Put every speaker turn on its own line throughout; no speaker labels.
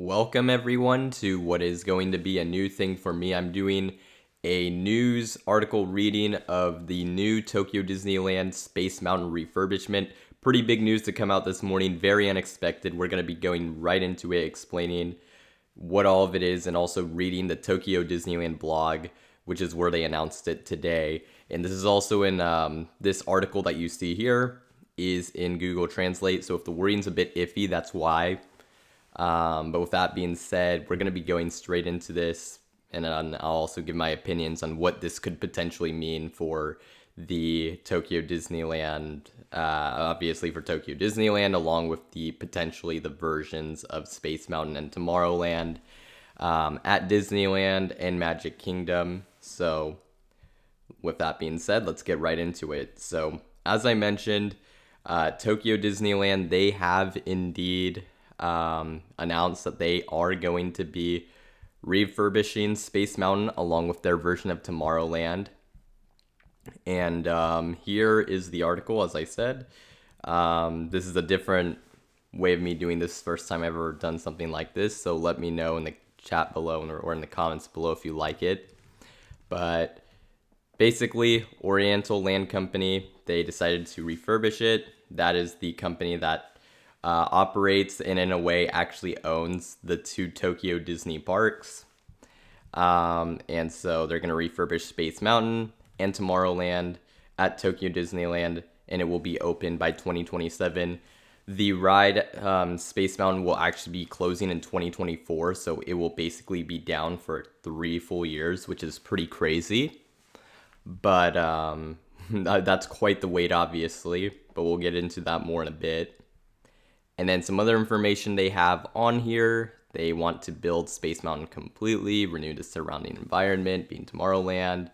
Welcome everyone to what is going to be a new thing for me. I'm doing a news article reading of the new Tokyo Disneyland Space Mountain refurbishment. Pretty big news to come out this morning, very unexpected. We're going to be going right into it, explaining what all of it is and also reading the Tokyo Disneyland blog, which is where they announced it today. And this is also in this article that you see here is in Google Translate. So if the wording's a bit iffy, that's why. But with that being said, we're going to be going straight into this, and I'll also give my opinions on what this could potentially mean for the Tokyo Disneyland, obviously for Tokyo Disneyland, along with potentially the versions of Space Mountain and Tomorrowland at Disneyland and Magic Kingdom. So with that being said, let's get right into it. So as I mentioned, Tokyo Disneyland, they have indeed announced that they are going to be refurbishing Space Mountain along with their version of Tomorrowland. And here is the article, as I said. This is a different way of me doing this, first time I've ever done something like this, so let me know in the chat below or in the comments below if you like it. But basically, Oriental Land Company, they decided to refurbish it. That is the company that operates and in a way actually owns the two Tokyo Disney parks. And so they're going to refurbish Space Mountain and Tomorrowland at Tokyo Disneyland, and it will be open by 2027. The ride, Space Mountain, will actually be closing in 2024, so it will basically be down for 3 full years, which is pretty crazy. But that's quite the wait, obviously, but we'll get into that more in a bit. And then some other information they have on here. They want to build Space Mountain completely, renew the surrounding environment, being Tomorrowland.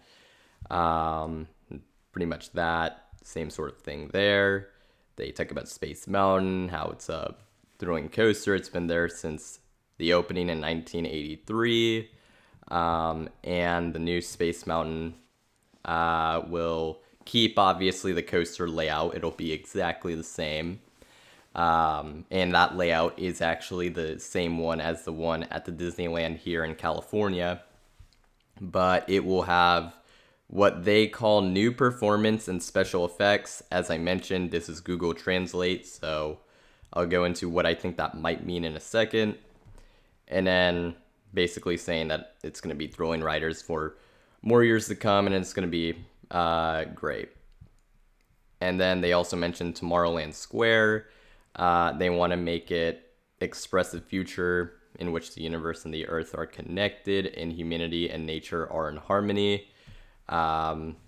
Pretty much that. Same sort of thing there. They talk about Space Mountain, how it's a thrilling coaster. It's been there since the opening in 1983. And the new Space Mountain will keep, obviously, the coaster layout. It'll be exactly the same. And that layout is actually the same one as the one at the Disneyland here in California, but it will have what they call new performance and special effects. As I mentioned, this is Google Translate, so I'll go into what I think that might mean in a second. And then basically saying that it's going to be thrilling riders for more years to come, and it's going to be great. And then they also mentioned Tomorrowland Square. They want to make it express a future in which the universe and the earth are connected and humanity and nature are in harmony.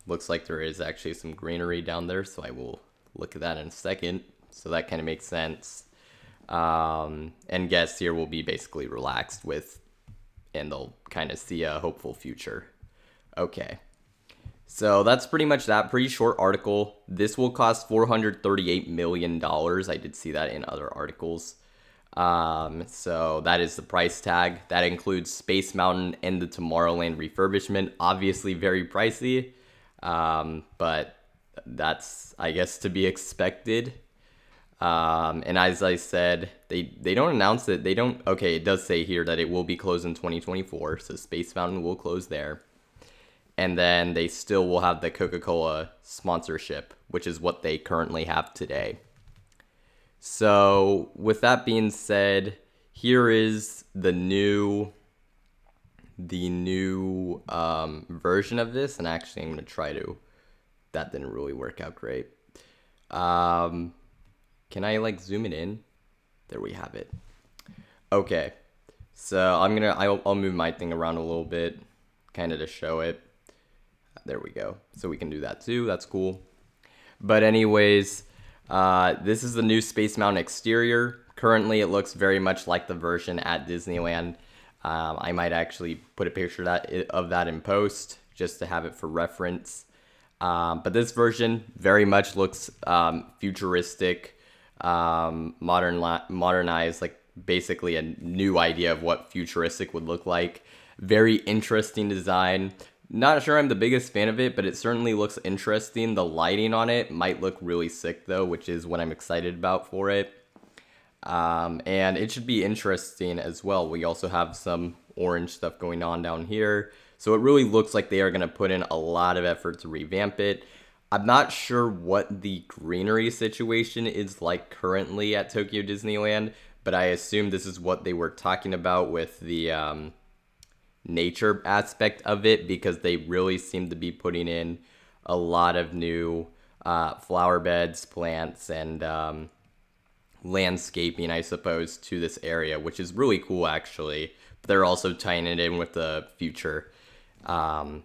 Looks like there is actually some greenery down there, so I will look at that in a second. So that kind of makes sense. And guests here will be basically relaxed and they'll kind of see a hopeful future. Okay. So that's pretty much that. Pretty short article. This will cost $438 million. I did see that in other articles. So that is the price tag. That includes Space Mountain and the Tomorrowland refurbishment. Obviously very pricey, but that's, I guess, to be expected. And as I said, they don't announce it. Okay, it does say here that it will be closed in 2024, so Space Mountain will close there. And then they still will have the Coca-Cola sponsorship, which is what they currently have today. So with that being said, here is the new version of this. And actually, I'm going to try to. That didn't really work out great. Can I zoom it in? There we have it. Okay. So I'll move my thing around a little bit, kind of to show it. There we go. So we can do that too. That's cool. But anyways, this is the new Space Mountain exterior. Currently, it looks very much like the version at Disneyland. I might actually put a picture of that in post just to have it for reference. But this version very much looks futuristic, modernized, like basically a new idea of what futuristic would look like. Very interesting design. Not sure I'm the biggest fan of it, but it certainly looks interesting. The lighting on it might look really sick though, which is what I'm excited about for it. And it should be interesting as well. We also have some orange stuff going on down here. So it really looks like they are going to put in a lot of effort to revamp it. I'm not sure what the greenery situation is like currently at Tokyo Disneyland, but I assume this is what they were talking about with the nature aspect of it, because they really seem to be putting in a lot of new flower beds, plants, and landscaping, I suppose, to this area, which is really cool actually. But they're also tying it in with the future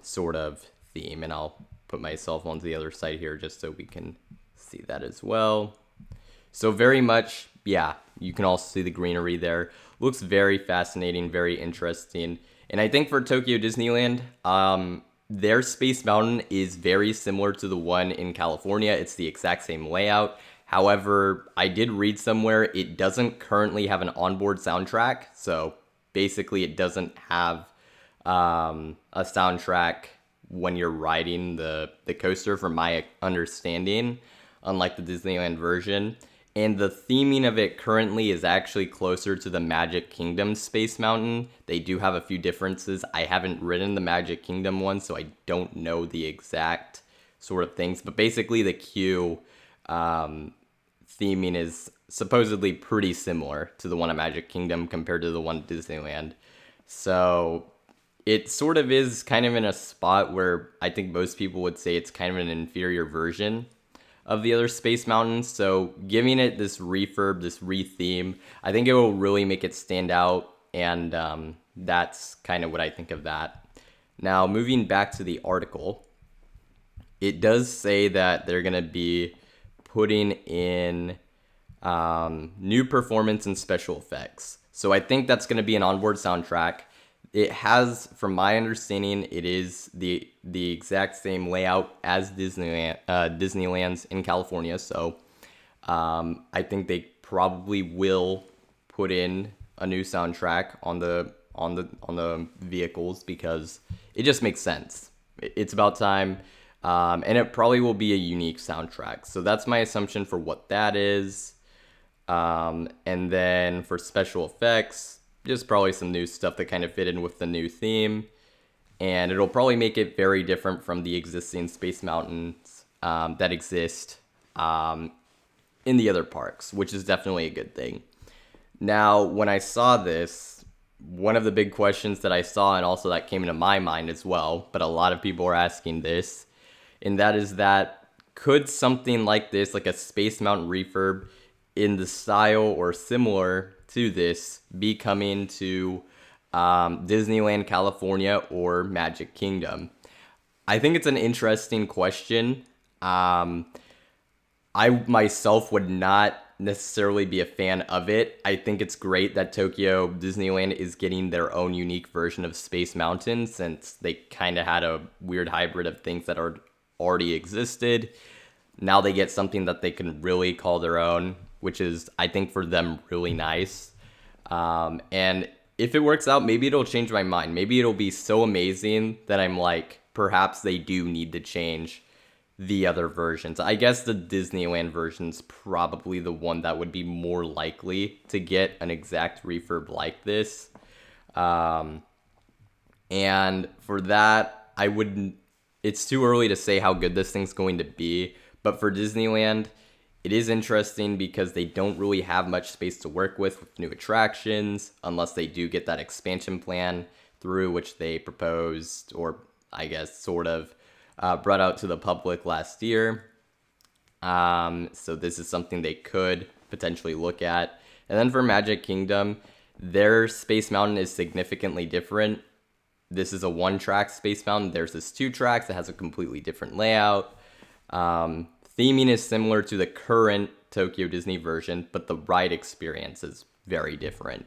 sort of theme, and I'll put myself onto the other side here just so we can see that as well. So very much, yeah, you can also see the greenery there. Looks very fascinating, very interesting. And I think for Tokyo Disneyland, their Space Mountain is very similar to the one in California. It's the exact same layout. However, I did read somewhere it doesn't currently have an onboard soundtrack. So basically it doesn't have a soundtrack when you're riding the coaster, from my understanding, unlike the Disneyland version. And the theming of it currently is actually closer to the Magic Kingdom Space Mountain. They do have a few differences. I haven't ridden the Magic Kingdom one, so I don't know the exact sort of things. But basically the queue theming is supposedly pretty similar to the one at Magic Kingdom compared to the one at Disneyland. So it sort of is kind of in a spot where I think most people would say it's kind of an inferior version of the other Space Mountains. So giving it this refurb, this retheme, I think it will really make it stand out. And that's kind of what I think of that. Now, moving back to the article, it does say that they're going to be putting in new performance and special effects. So I think that's going to be an onboard soundtrack. It has, from my understanding, it is the exact same layout as Disneyland's in California. So I think they probably will put in a new soundtrack on the vehicles, because it just makes sense. It's about time, and it probably will be a unique soundtrack. So that's my assumption for what that is. And then for special effects, just probably some new stuff that kind of fit in with the new theme. And it'll probably make it very different from the existing Space Mountains that exist in the other parks, which is definitely a good thing. Now, when I saw this, one of the big questions that I saw, and also that came into my mind as well, but a lot of people are asking this, and that is that could something like this, like a Space Mountain refurb in the style or similar to this, be coming to Disneyland California or Magic Kingdom? I think it's an interesting question. I myself would not necessarily be a fan of it. I think it's great that Tokyo Disneyland is getting their own unique version of Space Mountain, since they kind of had a weird hybrid of things that already existed. Now they get something that they can really call their own, which is, I think, for them, really nice. And if it works out, maybe it'll change my mind. Maybe it'll be so amazing that I'm like, perhaps they do need to change the other versions. I guess the Disneyland version's probably the one that would be more likely to get an exact refurb like this. And for that, I wouldn't, it's too early to say how good this thing's going to be. But for Disneyland, it is interesting because they don't really have much space to work with new attractions, unless they do get that expansion plan through, which they proposed, or I guess sort of brought out to the public last year. So this is something they could potentially look at. And then for Magic Kingdom, their Space Mountain is significantly different. This is a one-track Space Mountain. There's this 2 tracks that has a completely different layout. Theming is similar to the current Tokyo Disney version, but the ride experience is very different.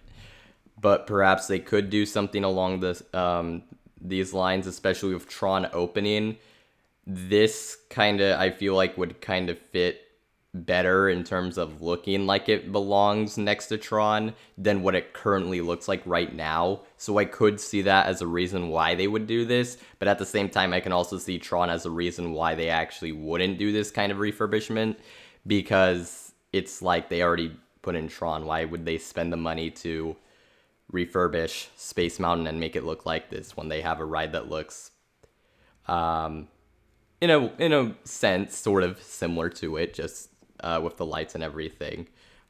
But perhaps they could do something along this, these lines, especially with Tron opening. This kind of, I feel like, would kind of fit better in terms of looking like it belongs next to Tron than what it currently looks like right now. So I could see that as a reason why they would do this, but at the same time, I can also see Tron as a reason why they actually wouldn't do this kind of refurbishment, because it's like they already put in Tron? Why would they spend the money to refurbish Space Mountain and make it look like this when they have a ride that looks, in a sense, sort of similar to it, just with the lights and everything.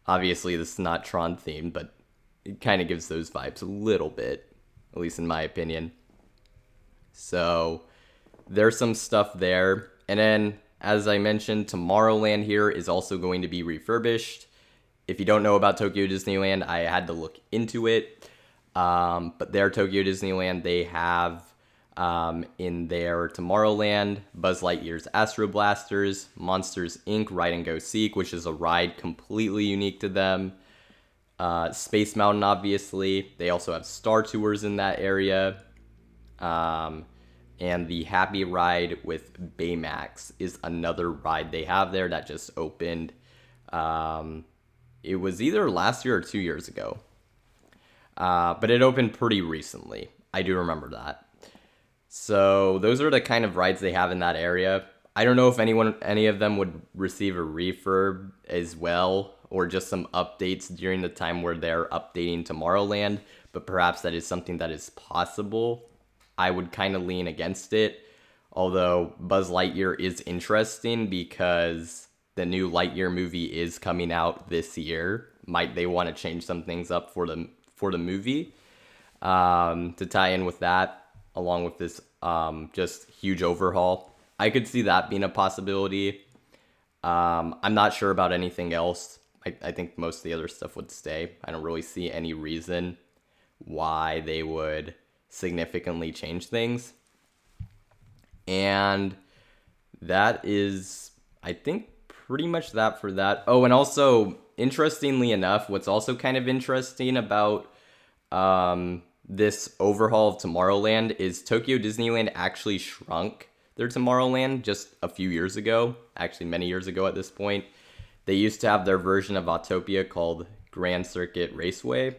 Obviously, this is not Tron themed, but it kind of gives those vibes a little bit, at least in my opinion. So there's some stuff there. And then, as I mentioned, Tomorrowland here is also going to be refurbished. If you don't know about Tokyo Disneyland, I had to look into it. But their Tokyo Disneyland, they have in their Tomorrowland, Buzz Lightyear's Astro Blasters, Monsters Inc. Ride and Go Seek, which is a ride completely unique to them. Space Mountain, obviously. They also have Star Tours in that area. And the Happy Ride with Baymax is another ride they have there that just opened. It was either last year or 2 years ago. But it opened pretty recently. I do remember that. So those are the kind of rides they have in that area. I don't know if any of them would receive a refurb as well, or just some updates during the time where they're updating Tomorrowland, but perhaps that is something that is possible. I would kind of lean against it, although Buzz Lightyear is interesting because the new Lightyear movie is coming out this year. Might they want to change some things up for the movie to tie in with that, along with this just huge overhaul? I could see that being a possibility. I'm not sure about anything else. I think most of the other stuff would stay. I don't really see any reason why they would significantly change things. And that is, I think, pretty much that for that. Oh, and also, interestingly enough, what's also kind of interesting about this overhaul of Tomorrowland is Tokyo Disneyland actually shrunk their Tomorrowland just a few years ago, actually many years ago at this point. They used to have their version of Autopia called Grand Circuit Raceway,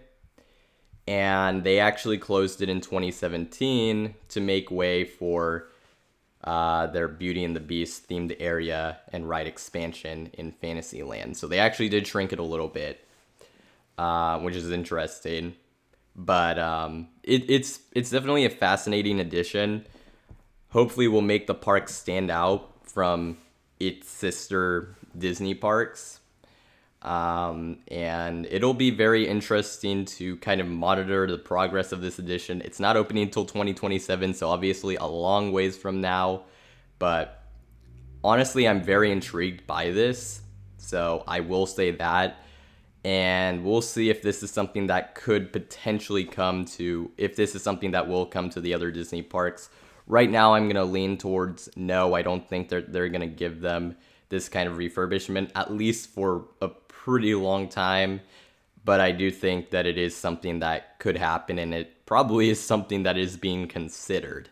and they actually closed it in 2017 to make way for their Beauty and the Beast themed area and ride expansion in Fantasyland. So they actually did shrink it a little bit, which is interesting. But it's definitely a fascinating addition. Hopefully will make the park stand out from its sister Disney parks. And it'll be very interesting to kind of monitor the progress of this edition. It's not opening until 2027, so obviously a long ways from now. But honestly, I'm very intrigued by this, so I will say that. And we'll see if this is something that could potentially if this is something that will come to the other Disney parks. Right now, I'm going to lean towards no. I don't think they're going to give them this kind of refurbishment, at least for a pretty long time. But I do think that it is something that could happen, and it probably is something that is being considered.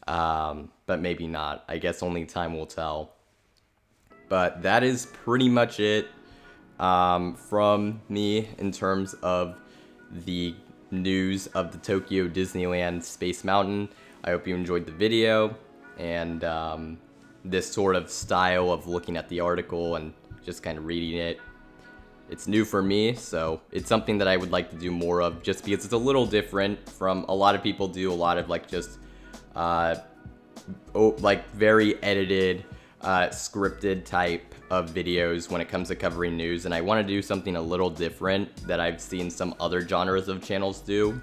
But maybe not. I guess only time will tell. But that is pretty much it from me in terms of the news of the Tokyo Disneyland Space Mountain. I hope you enjoyed the video, and this sort of style of looking at the article and just kind of reading it. It's new for me, so it's something that I would like to do more of, just because it's a little different from a lot of people do a lot of very edited, scripted type of videos when it comes to covering news, and I want to do something a little different that I've seen some other genres of channels do.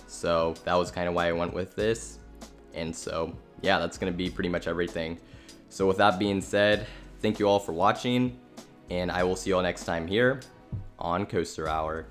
So that was kind of why I went with this. And so, yeah, that's going to be pretty much everything. So with that being said, thank you all for watching, and I will see you all next time here on Coaster Hour.